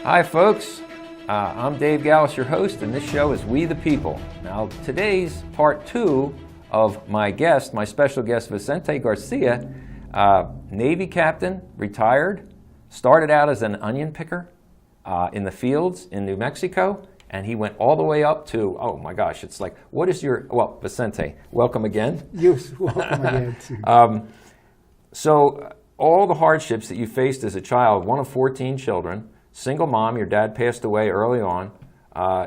Hi folks, I'm Dave Gallus, your host, and this show is We the People. Now today's part 2 of my special guest Vincente Garcia, Navy captain, retired, started out as an onion picker in the fields in New Mexico, and he went all the way up to, oh my gosh, it's like, what is your, well, Vincente, welcome again. Yes, welcome again. So all the hardships that you faced as a child, one of 14 children, single mom, your dad passed away early on,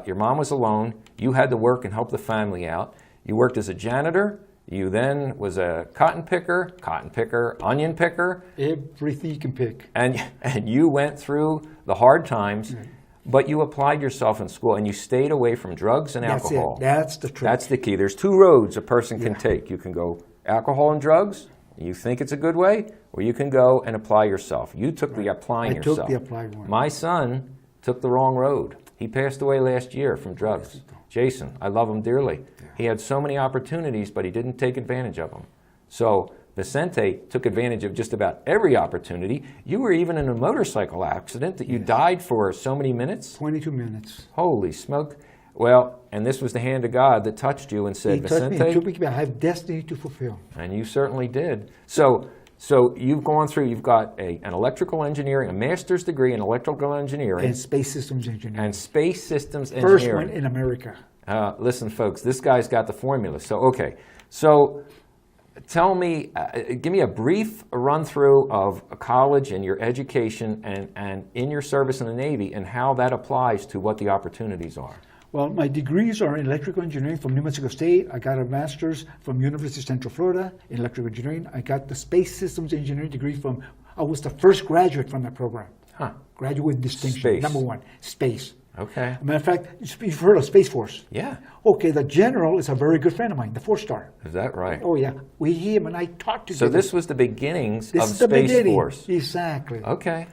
your mom was alone, you had to work and help the family out. You worked as a janitor, you then was a cotton picker, onion picker. Everything you can pick. And you went through the hard times, but you applied yourself in school and you stayed away from drugs and alcohol. That's the truth. That's the key. There's 2 roads a person can take. You can go alcohol and drugs, you think it's a good way, or you can go and apply yourself. You took the applying yourself. I took the applied one. My son took the wrong road. He passed away last year from drugs. Jason, I love him dearly. Yeah. He had so many opportunities, but he didn't take advantage of them. So Vincente took advantage of just about every opportunity. You were even in a motorcycle accident that you died for so many minutes? 22 minutes. Holy smoke. Well, and this was the hand of God that touched you and said, Vincente, I have destiny to fulfill. And you certainly did. So you've gone through, you've got an electrical engineering, a master's degree in electrical engineering. And space systems engineering. And space systems engineering. First one in America. Listen, folks, this guy's got the formula. So tell me, give me a brief run-through of college and your education and in your service in the Navy and how that applies to what the opportunities are. Well, my degrees are in electrical engineering from New Mexico State. I got a master's from University of Central Florida in electrical engineering. I got the space systems engineering degree I was the first graduate from that program. Graduate with distinction. Space. Number 1, space. Okay. As a matter of fact, you've heard of Space Force. Yeah. Okay, the general is a very good friend of mine, the 4-star. Is that right? Oh, yeah. Him and I talked to So this was the beginnings of the Space beginning. Force. Exactly. Okay.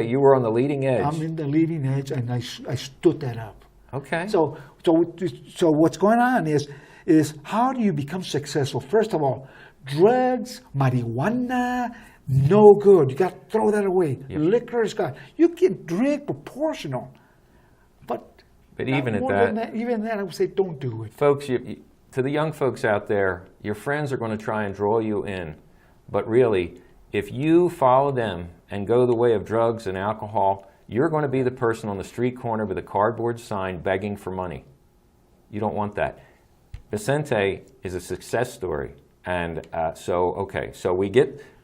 You were on the leading edge. I'm in the leading edge, and I stood that up. Okay. So what's going on is how do you become successful? First of all, drugs, marijuana, no good. You got to throw that away. Yep. Liquor is gone. You can drink proportional, but even at that, even that, I would say don't do it. Folks, to the young folks out there, your friends are going to try and draw you in, but really, if you follow them and go the way of drugs and alcohol, you're going to be the person on the street corner with a cardboard sign begging for money. You don't want that. Vincente is a success story, and so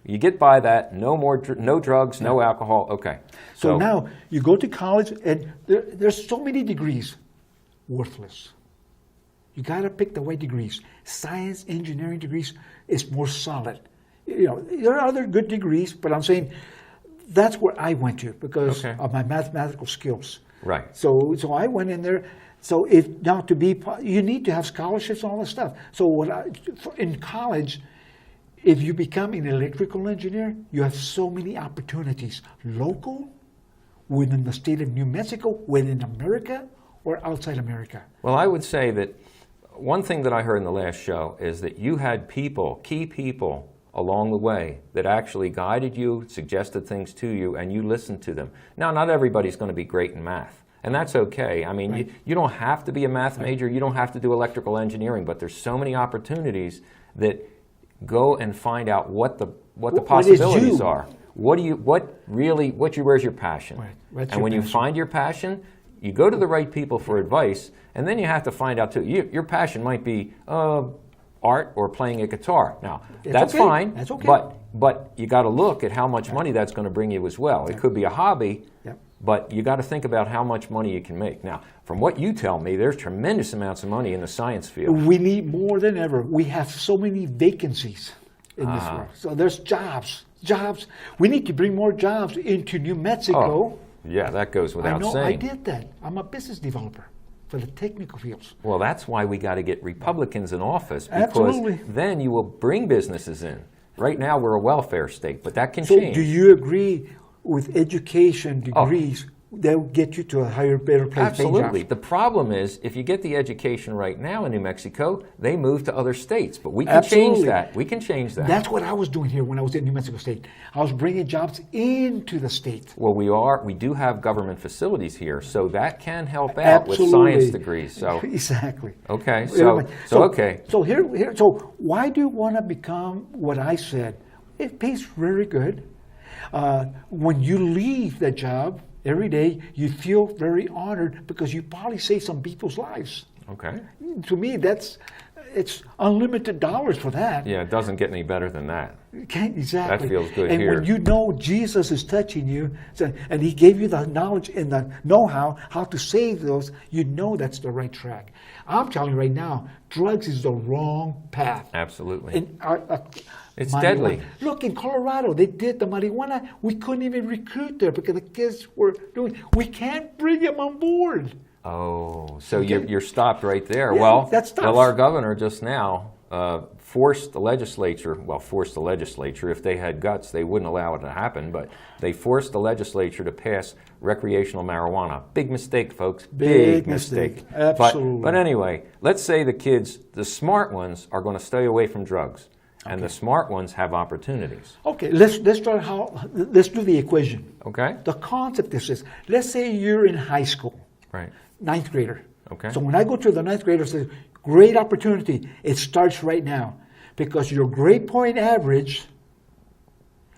you get by that. No drugs, no alcohol. Okay. So now you go to college, and there's so many degrees, worthless. You got to pick the right degrees. Science, engineering degrees is more solid. There are other good degrees, but I'm saying that's where I went to because of my mathematical skills. Right. So I went in there. So you need to have scholarships and all that stuff. So in college, if you become an electrical engineer, you have so many opportunities, local, within the state of New Mexico, within America, or outside America. Well, I would say that one thing that I heard in the last show is that you had key people along the way that actually guided you, suggested things to you, and you listened to them. Now, not everybody's going to be great in math, and that's okay. I mean, you don't have to be a math major, you don't have to do electrical engineering, but there's so many opportunities that go and find out what the possibilities are. Where's your passion? And when you find your passion, you go to the right people for advice, and then you have to find out too. Your passion might be art or playing a guitar. Now, that's fine. That's okay. But you got to look at how much money that's going to bring you as well. It could be a hobby, but you got to think about how much money you can make. Now, from what you tell me, there's tremendous amounts of money in the science field. We need more than ever. We have so many vacancies in this world. So there's jobs. We need to bring more jobs into New Mexico. Oh, yeah, that goes without saying. I did that. I'm a business developer for the technical fields. Well, that's why we got to get Republicans in office, because then you will bring businesses in. Right now, we're a welfare state, but that can change. So do you agree with education degrees they'll get you to a higher, better place. Absolutely. The problem is, if you get the education right now in New Mexico, they move to other states. But we can change that. We can change that. That's what I was doing here when I was in New Mexico State. I was bringing jobs into the state. Well, we do have government facilities here, so that can help out with science degrees. So exactly. Okay. So okay. So here. So why do you want to become what I said? It pays very good. When you leave the job every day, you feel very honored because you probably save some people's lives. Okay. To me, it's unlimited dollars for that. Yeah, it doesn't get any better than that. Exactly. That feels good and here. when you know Jesus is touching you, and He gave you the knowledge and the know-how how to save those, you know that's the right track. I'm telling you right now, drugs is the wrong path. Absolutely. And it's marijuana. deadly. Look, in Colorado, they did the marijuana. We couldn't even recruit there because the kids were doing. We can't bring them on board. Oh, so you're stopped right there. Yeah, that's tough. Well, our governor just now forced the legislature. If they had guts, they wouldn't allow it to happen. But they forced the legislature to pass recreational marijuana. Big mistake, folks. Big mistake. Absolutely. But anyway, let's say the kids, the smart ones, are going to stay away from drugs. And the smart ones have opportunities. Okay, let's do the equation. Okay. The concept is this. Let's say you're in high school. Right. 9th grader. Okay. So when I go to the 9th grader, I say, great opportunity. It starts right now. Because your grade point average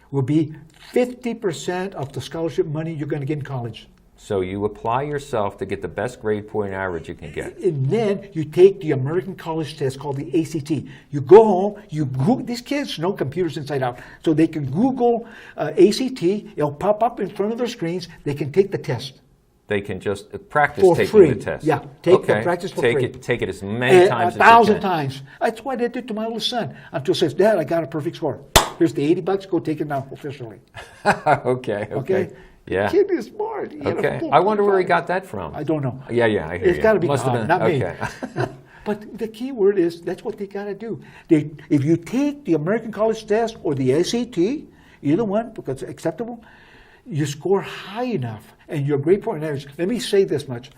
will be 50% of the scholarship money you're going to get in college. So you apply yourself to get the best grade point average you can get. And then you take the American College Test called the ACT. You go home, you Google, these kids know computers inside out. So they can Google ACT, it'll pop up in front of their screens, they can take the test. They can just practice for taking free. the test. Yeah, practice for free. Take it as many times as you can. 1,000 times. That's what I did to my little son. Until he says, Dad, I got a perfect score. Here's the $80, go take it now officially. Okay. Yeah. The kid is smart. Okay. I wonder where he got that from. I don't know. Yeah, I hear you. It's got to be Must have God, been, not me. okay. But the key word is that's what they got to do. If you take the American College Test or the SAT, either one, because it's acceptable, you score high enough and your grade point average. Let me say this much.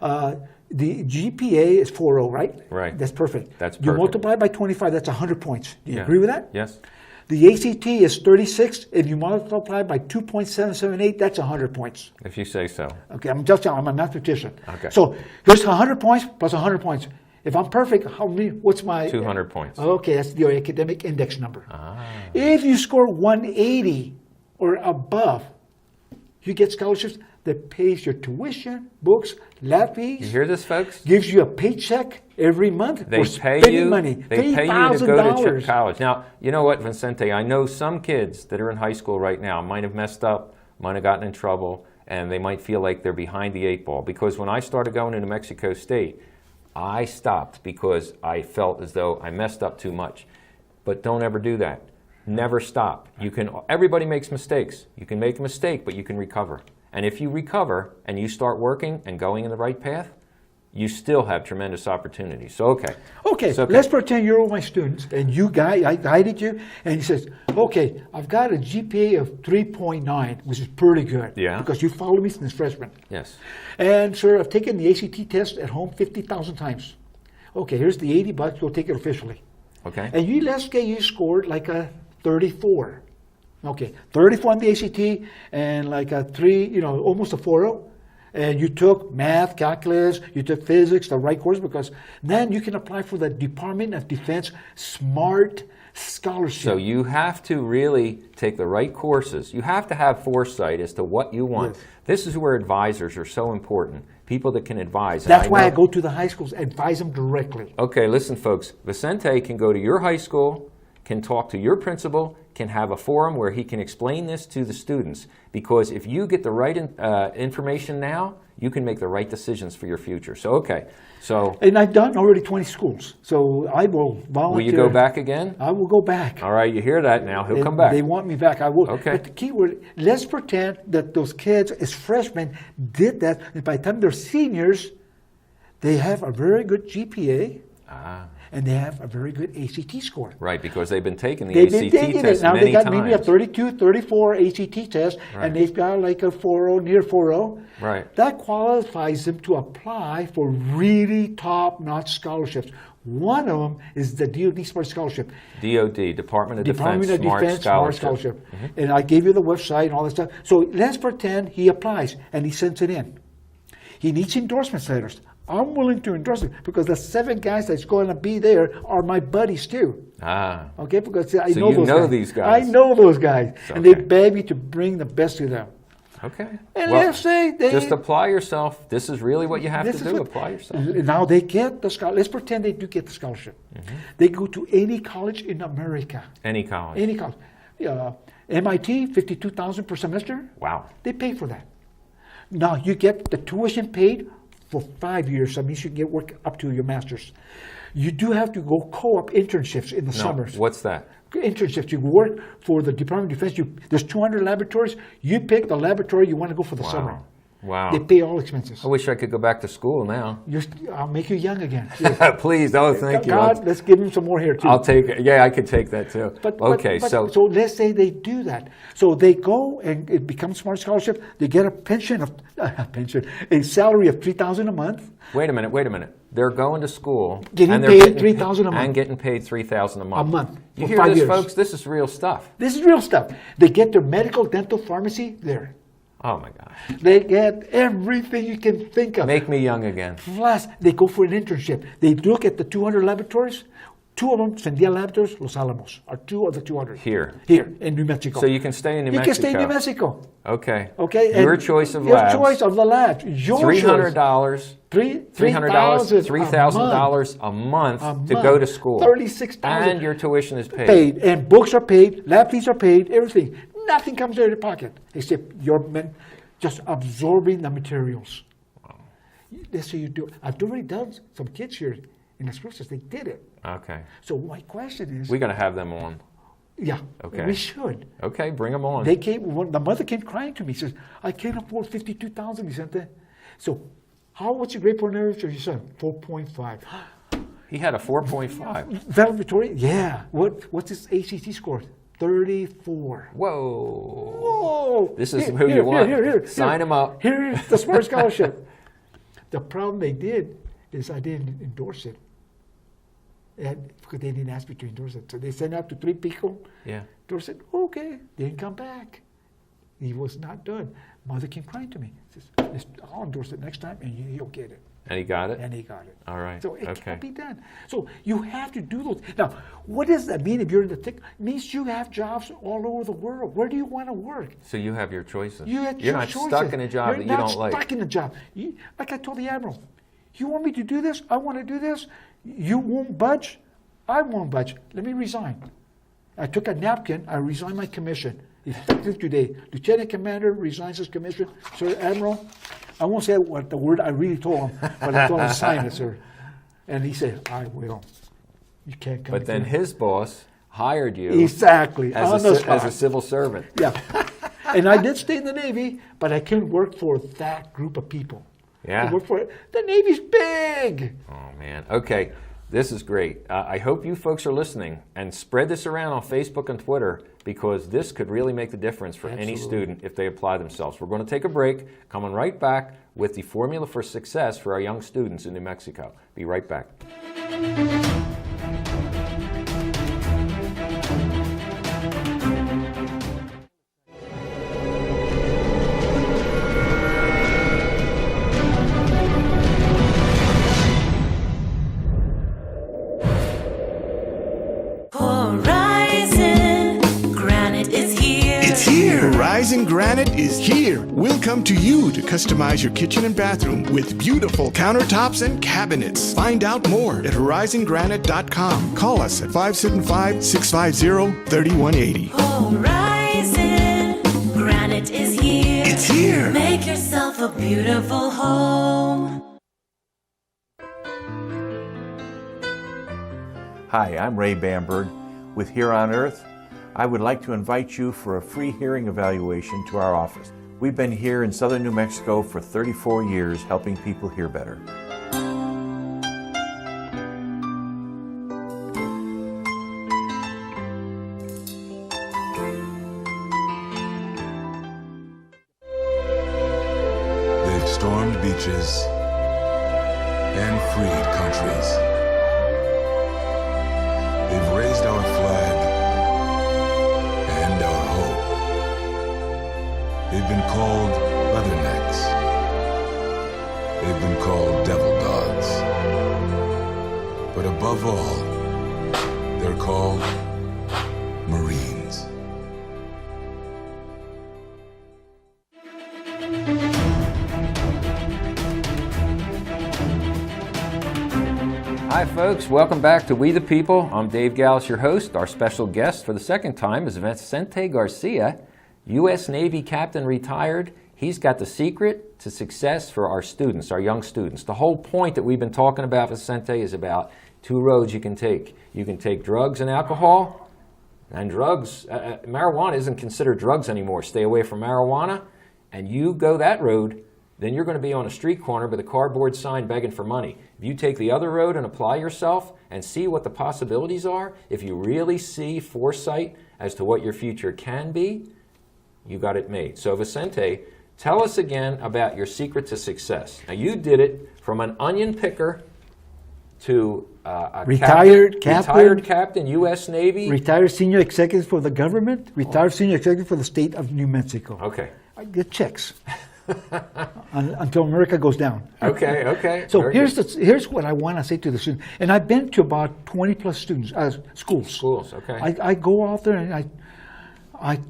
The GPA is 4.0, right? Right. That's perfect. That's perfect. You multiply by 25, that's 100 points. Do you agree with that? Yes. The ACT is 36. If you multiply by 2.778, that's 100 points. If you say so. Okay, I'm just telling you, I'm a mathematician. Okay. So here's 100 points plus 100 points. If I'm perfect, what's my... 200 points. Okay, that's your academic index number. If you score 180 or above, you get scholarships that pays your tuition, books, lab fees. You hear this, folks? Gives you a paycheck every month. They for pay spending you money. They pay you to go to college. Now, you know what, Vincente? I know some kids that are in high school right now might have messed up, might have gotten in trouble, and they might feel like they're behind the 8 ball. Because when I started going to New Mexico State, I stopped because I felt as though I messed up too much. But don't ever do that. Never stop. Everybody makes mistakes. You can make a mistake, but you can recover. And if you recover and you start working and going in the right path, you still have tremendous opportunities. So, okay. Okay, let's pretend you're one of my students and I guided you, and he says, okay, I've got a GPA of 3.9, which is pretty good. Yeah. Because you followed me since freshman. Yes. And, sir, I've taken the ACT test at home 50,000 times. Okay, here's the $80, go take it officially. Okay. And let's say you scored like a 34. Okay, 34 on the ACT and like a 3, almost a 4.0. And you took math, calculus, you took physics, the right course, because then you can apply for the Department of Defense SMART Scholarship. So you have to really take the right courses. You have to have foresight as to what you want. Yes. This is where advisors are so important. People that can advise. That's why I go to the high schools, advise them directly. Okay, listen, folks. Vicente can go to your high school, can talk to your principal, can have a forum where he can explain this to the students. Because if you get the right information now, you can make the right decisions for your future. So, okay. And I've done already 20 schools, so I will volunteer. Will you go back again? I will go back. All right, you hear that now. He'll come back. They want me back. I will. Okay. But the key word, let's pretend that those kids as freshmen did that, and by the time they're seniors, they have a very good GPA. and they have a very good ACT score. Right, because they've been taking the They've ACT been taking test it. Now many they got times. maybe a 32, 34 ACT test, Right. and they've got like a 4.0, near 4.0. Right. That qualifies them to apply for really top-notch scholarships. One of them is the DoD Smart Scholarship. DoD, Department of Department Defense, of Defense Smart Scholarship. And I gave you the website and all that stuff. So let's pretend he applies and he sends it in. He needs endorsement letters. I'm willing to endorse it because the 7 guys that's going to be there are my buddies too. Ah. Okay, because I So know you those know guys. these guys. I know those guys, It's and they okay. beg me to bring the best to them. Okay. And Well, let's say they just apply yourself. This is really what you have This to is do. what- Apply yourself. Now they get the scholarship. Let's pretend they do get the scholarship. They go to any college in America. Any college. Any college. MIT, $52,000 per semester. Wow. They pay for that. Now you get the tuition paid for 5 years. That means you can get work up to your master's. You do have to go co-op internships in the No, summers. what's that? Internships. You work for the Department of Defense. There's 200 laboratories. You pick the laboratory you want to go for the summer. Wow. They pay all expenses. I wish I could go back to school now. I'll make you young again. Here. Please, oh, thank you. God, let's give him some more here too. I'll take it. Yeah, I could take that too. Okay, so let's say they do that. So they go and it becomes Smart Scholarship. They get a pension of a salary of $3,000 a month. Wait a minute. They're going to school. Getting and they're paid $3,000 a month. And getting paid $3,000 a month. A month You for hear 5 this, years. folks? This is real stuff. This is real stuff. They get their medical, dental, pharmacy there. Oh my gosh. They get everything you can think of. Make me young again. Plus, they go for an internship. They look at the 200 laboratories. 2 of them, Sandia Laboratories, Los Alamos, are 2 of the 200. Here in New Mexico. So you can stay in New Mexico. You can stay in New Mexico. Okay. Okay. Your and choice of your labs. Your choice of the labs. Your $300. choice. $3,000 a month to go to school. $36,000. And your tuition is paid. Paid. And books are paid. Lab fees are paid. Everything. Nothing comes out of your pocket except your men just absorbing the materials. Wow. That's how you do it. I've already done some kids here in Las Cruces. They did it. Okay. So my question is, We got to have them on. yeah, Okay. we should. Okay, bring them on. They came. The mother came crying to me. Says, "I can't afford $52,000." Vicente. So, what's your grade point average of your son? 4.5. He had a 4.5. Valedictorian? Yeah. What's his ACT score? 34. Whoa. Whoa! This is who you want. Sign him up. Here's the Smart Scholarship. The problem they did is I didn't endorse it. Because they didn't ask me to endorse it. So they sent out to 3 people. Yeah. Endorse it. Okay. Didn't come back. He was not done. Mother came crying to me. Says, I'll endorse it next time and you'll get it. And he got it? And he got it. All right. So it Okay. can't be done. So you have to do those. Now, what does that mean if you're in the tech? It means you have jobs all over the world. Where do you want to work? So you have your choices. You're not stuck in a job that you don't like. You're not stuck in a job. Like I told the Admiral, you want me to do this? I want to do this. You won't budge? I won't budge. Let me resign. I took a napkin. I resigned my commission. Effective today. Lieutenant Commander resigns his commission. Sir Admiral, I won't say what the word I really told him, but I told him sign it, sir. And he said, I will. You can't come. But then his boss hired you exactly on the spot. as a civil servant. Yeah. And I did stay in the Navy, but I couldn't work for that group of people. Yeah. I worked for the Navy's big. Oh, man. Okay. This is great. I hope you folks are listening and spread this around on Facebook and Twitter because this could really make the difference for any student if they apply themselves. We're going to take a break, coming right back with the formula for success for our young students in New Mexico. Be right back. Horizon Granite is here. We'll come to you to customize your kitchen and bathroom with beautiful countertops and cabinets. Find out more at horizongranite.com. Call us at 575-650-3180. Horizon Granite is here. It's here. Make yourself a beautiful home. Hi, I'm Ray Bamberg with Here on Earth. I would like to invite you for a free hearing evaluation to our office. We've been here in southern New Mexico for 34 years helping people hear better. churches and freed countries. They've raised our flag and our hope. They've been called leathernecks. They've been called devil dogs. But above all, they're called Marines. Hi folks, welcome back to We the People. I'm Dave Gallus, your host. Our special guest for the second time is Vincente Garcia, U.S. Navy captain retired. He's got the secret to success for our students, our young students. The whole point that we've been talking about, Vincente, is about two roads you can take. You can take drugs and alcohol, and drugs, marijuana isn't considered drugs anymore. Stay away from marijuana, and you go that road, then you're going to be on a street corner with a cardboard sign begging for money. If you take the other road and apply yourself and see what the possibilities are, if you really see foresight as to what your future can be, you got it made. So Vincente, tell us again about your secret to success. Now you did it from an onion picker to a Retired captain, U.S. Navy. Retired senior executive for the government, retired senior executive for the state of New Mexico. Okay. I get checks until America goes down. Okay, okay. So Very here's good. here's what I want to say to the students. And I've been to about 20 plus students, schools. Schools, okay. I go out there and I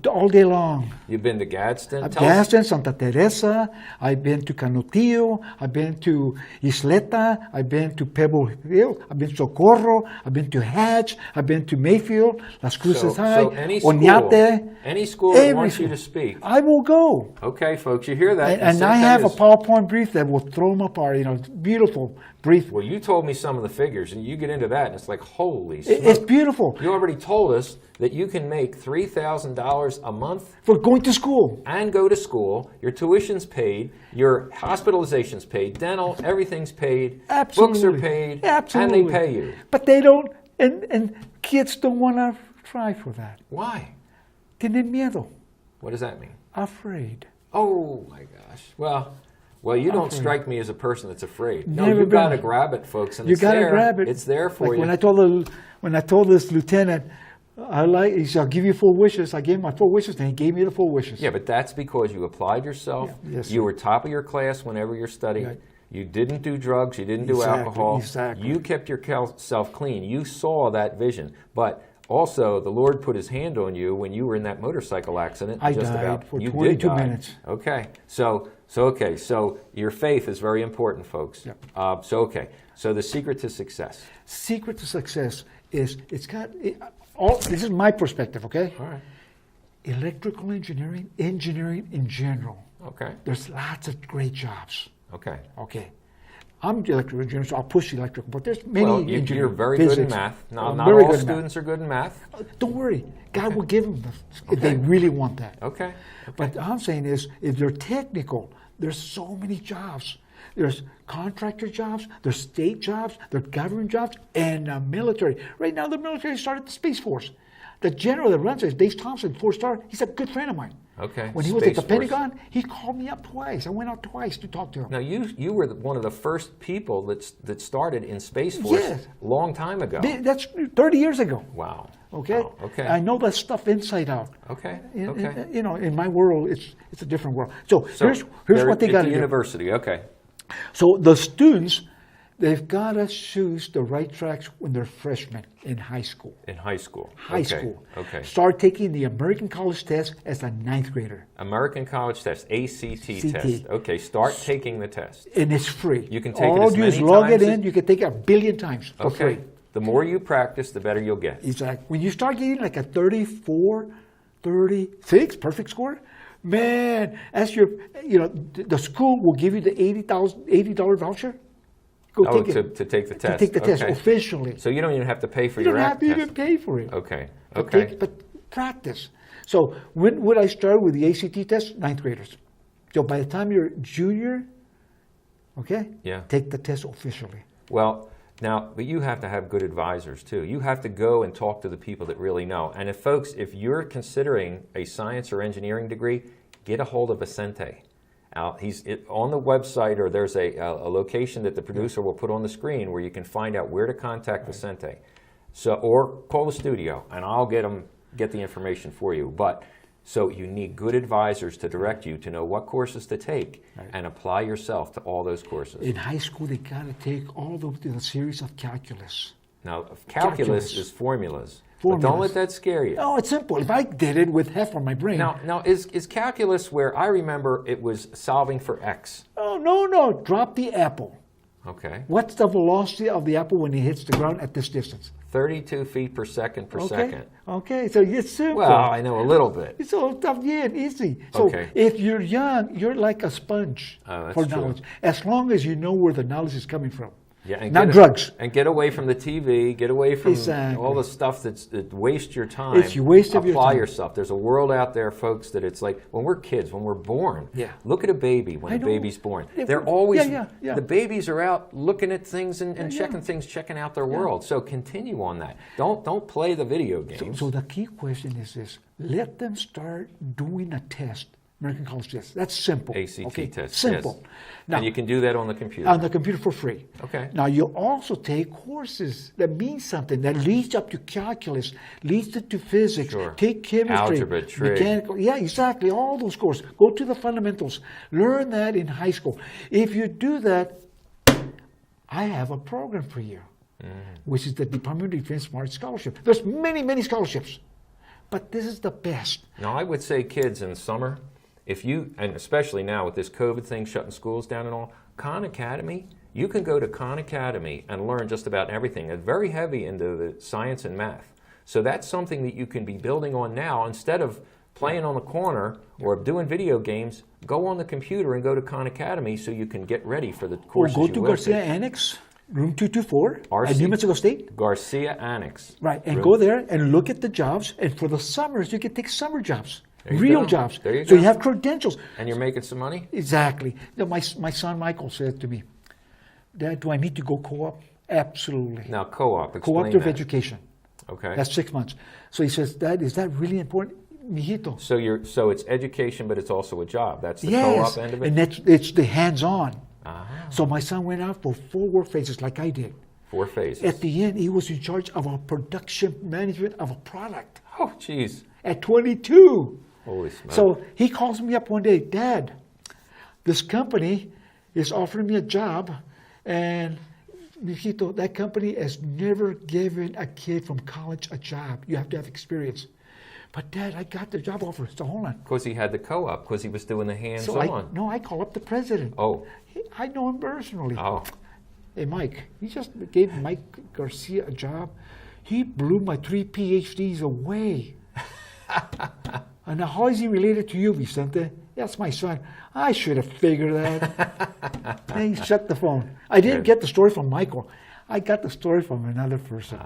all day long. You've been to Gadsden? Tell us- Gadsden, Santa Teresa. I've been to Canutillo. I've been to Isleta. I've been to Pebble Hill. I've been to Socorro. I've been to Hatch. I've been to Mayfield, Las Cruces High, So any school, Oñate. any school that every wants you school. to speak. I will go. Okay, folks, you hear that? And I Vincente have a is- PowerPoint brief that will throw them apart. Beautiful brief. Well, you told me some of the figures, and you get into that, and it's like, holy It's smoke. beautiful You already told us that you can make $3,000 a month for going to school. and go to school. Your tuition's paid, your hospitalization's paid, dental, everything's paid, Absolutely. books are paid, Absolutely. and they pay you. But they don't, and kids don't want to try for that. Why? Tienen miedo, What does that mean? afraid. Oh my gosh. Well, you don't Afraid. strike me as a person that's afraid. No, Never you got to been. grab it, folks, and You it's got to there. grab it. It's there for like you. When I told this lieutenant, he said, I'll give you 4 wishes. I gave him my 4 wishes, and he gave me the 4 wishes. Yeah, but that's because you applied yourself. Yeah. Yes, you sir. were top of your class whenever you're studying. Right. You didn't do drugs. You didn't do Exactly, alcohol. exactly. You kept yourself clean. You saw that vision. But also, the Lord put His hand on you when you were in that motorcycle accident. I just died about. for You did 22 die. minutes. Okay. So your faith is very important, folks. Yep. So the secret to success. Secret to success is this is my perspective, okay? All right. Electrical engineering in general. Okay. There's lots of great jobs. Okay. Okay. I'm the electrical engineer, so I'll push electrical, but there's many Well, engineers. you're very good in physics. math. I'm Not very all good in math. students are good in math. Don't worry. God will give them if they really want that. Okay. But I'm saying is, if they're technical, there's so many jobs. There's contractor jobs, there's state jobs, there's government jobs, and military. Right now, the military started the Space Force. The general that runs it is Dave Thompson, 4-star. He's a good friend of mine. Okay. When he was at Space the Force. Pentagon, he called me up twice. I went out twice to talk to him. Now you were one of the first people that started in Space Force Yes. a long time ago. That's 30 years ago. Wow. Okay. Wow. Okay. I know that stuff inside out. Okay. In- Okay. in my world, it's a different world. So here's they're what they at got the to do. university. Okay. So the students, they've got to choose the right tracks when they're freshmen in high school. In high school. High Okay. school. Okay. Start taking the American College Test as a 9th grader. American College Test, ACT CT. test. Okay. Start taking the test. And it's free. You can take it All as you do is many log it times in. as- You can take it 1 billion times for Okay. free. The more you practice, the better you'll get. Exactly. When you start getting like a 34, 36, perfect score, man, that's the school will give you the $80 voucher. Go Oh, take it. to take the test. To take the test Okay. officially. So you don't even have to pay for You your don't have app to test. even pay for it. Okay. But Okay. but practice. So when would I start with the ACT test? 9th graders. So by the time you're junior, okay, Yeah. take the test officially. Well, now, but you have to have good advisors too. You have to go and talk to the people that really know. And if you're considering a science or engineering degree, get a hold of Vincente. On the website, or there's a location that the producer will put on the screen where you can find out where to contact Vincente. So, or call the studio, and I'll get the information for you. But so you need good advisors to direct you to know what courses to take and apply yourself to all those courses. In high school, they got to take all the series of calculus. Now, calculus is formulas. But Formulas. don't let that scare you. Oh, it's simple. If I did it with half of my brain. Now, is calculus where I remember it was solving for x? Oh, no. Drop the apple. Okay. What's the velocity of the apple when it hits the ground at this distance? 32 feet per second per second. Okay, so it's simple. Well, I know a little bit. It's all tough, yeah, easy. So if you're young, you're like a sponge for knowledge. As long as you know where the knowledge is coming from. Yeah, and not drugs. And get away from the TV, get away from all the stuff that wastes your time. It's your waste of your time. Apply yourself. There's a world out there, folks, that it's like when we're kids, when we're born. Yeah. Look at a baby when a baby's born. They're always, the babies are out looking at things and checking things, checking out their world. So continue on that. Don't play the video games. So the key question is this. Let them start doing a test. American College test. That's simple. ACT test. Simple. Yes. Now, and you can do that on the computer. On the computer for free. Okay. Now you'll also take courses that mean something, that leads up to calculus, leads to physics, take chemistry, algebra, trig. mechanical. Yeah, exactly. All those courses. Go to the fundamentals. Learn that in high school. If you do that, I have a program for you, which is the Department of Defense Smart Scholarship. There's many, many scholarships, but this is the best. Now I would say kids in summer, if you, and especially now with this COVID thing shutting schools down and all, Khan Academy, you can go to Khan Academy and learn just about everything. They're very heavy into the science and math. So that's something that you can be building on now. Instead of playing on the corner or doing video games, go on the computer and go to Khan Academy so you can get ready for the courses Or you go to will Garcia take. Annex, room 224 at New Mexico State. Garcia Annex. Right, and go there and look at the jobs. And for the summers, you can take summer jobs. Real jobs. There you so go. you have credentials. And you're making some money? Exactly. You know, my son Michael said to me, Dad, do I need to go co-op? Absolutely. Now co-op, explain Cooperative that. education. Okay. That's 6 months. So he says, Dad, is that really important? Mijito. So it's education, but it's also a job. That's the co-op end of it? And it's the hands-on. So my son went out for 4 work phases like I did. 4 phases. At the end, he was in charge of a production management of a product. Oh, geez. At 22. Holy smokes. So he calls me up one day, Dad, this company is offering me a job, and Mijito, that company has never given a kid from college a job. You have to have experience. But Dad, I got the job offer. So hold on. Because he had the co-op, because he was doing the hands-on. I call up the president. Oh. I know him personally. Oh. Hey, Mike, he just gave Mike Garcia a job. He blew my 3 PhDs away. And now, how is he related to you, Vicente? That's my son. I should have figured that. And he shut the phone. I didn't get the story from Michael. I got the story from another person.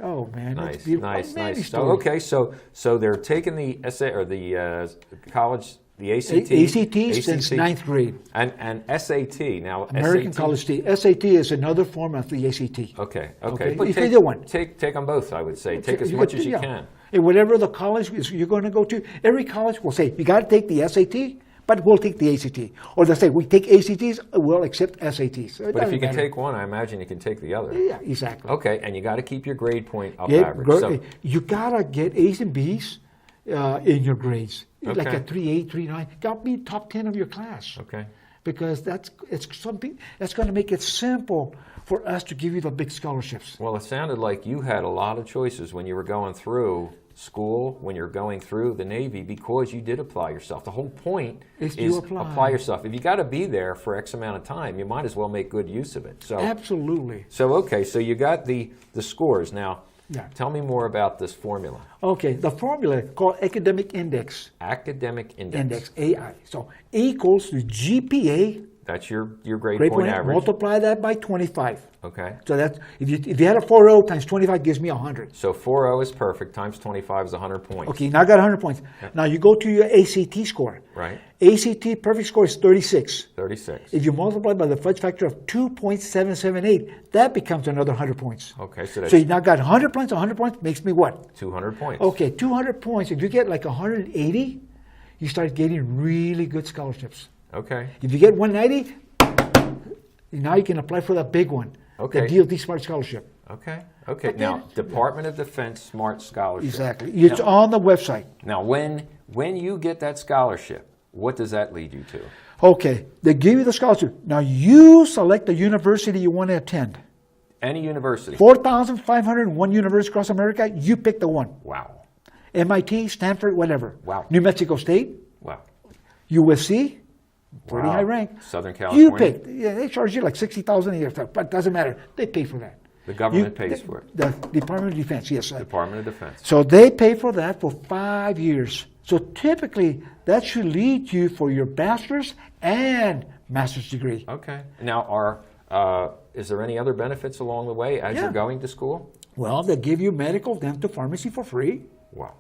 Oh man, Nice, it's nice. So, okay, so they're taking the essay or the college, the ACT. ACT since 9th grade. And SAT now. American SAT? College State. SAT is another form of the ACT. Okay. But Take either one. Take them both. I would say take as much as you can. And whatever the college is you're going to go to, every college will say you got to take the SAT, but we'll take the ACT. Or they'll say we take ACTs, we'll accept SATs. So but if you can take one, I imagine you can take the other. Yeah, exactly. Okay, and you got to keep your grade point up average. You got to get A's and B's in your grades. Okay. Like a 3.8, 3.9. Got to be top 10 of your class. Okay. Because it's something that's going to make it simple for us to give you the big scholarships. Well, it sounded like you had a lot of choices when you were going through school, when you're going through the Navy, because you did apply yourself. The whole point is apply yourself. If you got to be there for X amount of time, you might as well make good use of it. So absolutely. So okay, so you got the scores now. Yeah. Tell me more about this formula. Okay, the formula called academic index. Academic index. Index, AI. So A equals to GPA. That's your grade point average. Multiply that by 25. Okay. So that's if you had a 4.0 times 25 gives me 100. So 4.0 is perfect. Times 25 is 100 points. Okay, now I got 100 points. Yep. Now you go to your ACT score. Right. ACT perfect score is 36. 36. If you multiply by the fudge factor of 2.778, that becomes another 100 points. Okay, so you now got 100 points. 100 points makes me what? 200 points. Okay, 200 points. If you get like 180, you start getting really good scholarships. Okay. If you get 190, now you can apply for that big one. Okay. The DoD Smart Scholarship. Okay. Okay. Now, Department of Defense Smart Scholarship. Exactly. It's on the website. Now, when you get that scholarship, what does that lead you to? Okay. They give you the scholarship. Now you select the university you want to attend. Any university. 4,501 universities across America. You pick the one. Wow. MIT, Stanford, whatever. Wow. New Mexico State, Wow. USC, pretty Wow. high rank. Southern California. You pick. Yeah, they charge you like $60,000 a year, but it doesn't matter. They pay for that. The government pays for it. The Department of Defense, yes. Department of Defense. So they pay for that for 5 years. So typically, that should lead you for your bachelor's and master's degree. Okay. Now, is there any other benefits along the way as you're going to school? Well, they give you medical, dental, pharmacy for free. Wow.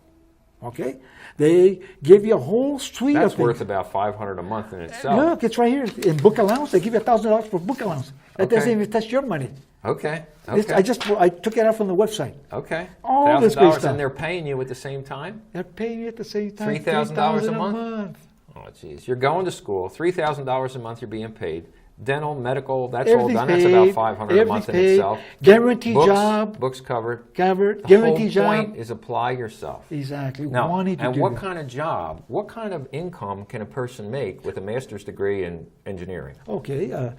Okay? They give you a whole suite That's of things. worth about $500 a month in itself. Look, it's right here. In book allowance, they give you $1,000 for book allowance. That Okay. doesn't even touch your money. Okay. This- Okay. I took it out from the website. Okay. All this great $1,000 stuff. and they're paying you at the same time? They're paying you at the same time. $3,000 a month? month. Oh, geez. You're going to school, $3,000 a month you're being paid. Dental, medical, that's all Everything's done. That's about paid. $500 a month in Everything's itself. paid. Guaranteed Books, job. Books covered. Covered. The Guaranteed whole job. point is apply yourself. Exactly. Now, Wanting to and do what that. kind of job, what kind of income can a person make with a master's degree in engineering? Okay.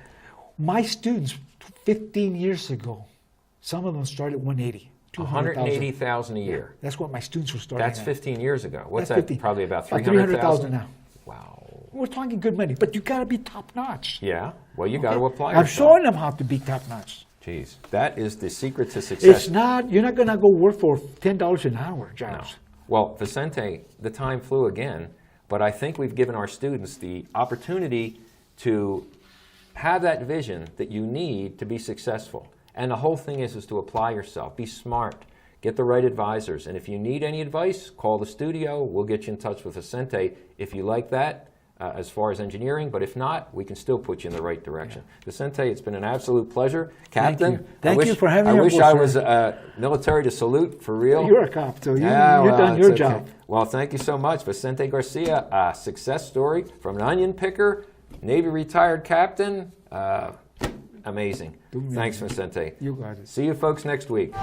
My students 15 years ago, some of them started at 180. 200,000. $180,000 a year. That's what my students were starting That's at. 15 years ago. What's That's that? 15. Probably about About 300,000 now. Wow. We're talking good money, but you got to be top notch. Yeah. Well, you got to apply I'm yourself. showing them how to be top notch. Jeez, that is the secret to It's success. not, you're not going to go work for $10 an hour jobs. Well, Vicente, the time flew again, but I think we've given our students the opportunity to have that vision that you need to be successful. And the whole thing is to apply yourself, be smart, get the right advisors. And if you need any advice, call the studio. We'll get you in touch with Vicente if you like that as far as engineering. But if not, we can still put you in the right direction. Vicente, it's been an absolute pleasure. Captain, Thank you for having I me on wish board, I sir. was military to salute, for real. You're a cop, so you've well, done it's your okay. job. Well, thank you so much. Vicente Garcia, a success story from an onion picker, Navy retired captain. Amazing. Thanks, Vicente. You got it. See you folks next week.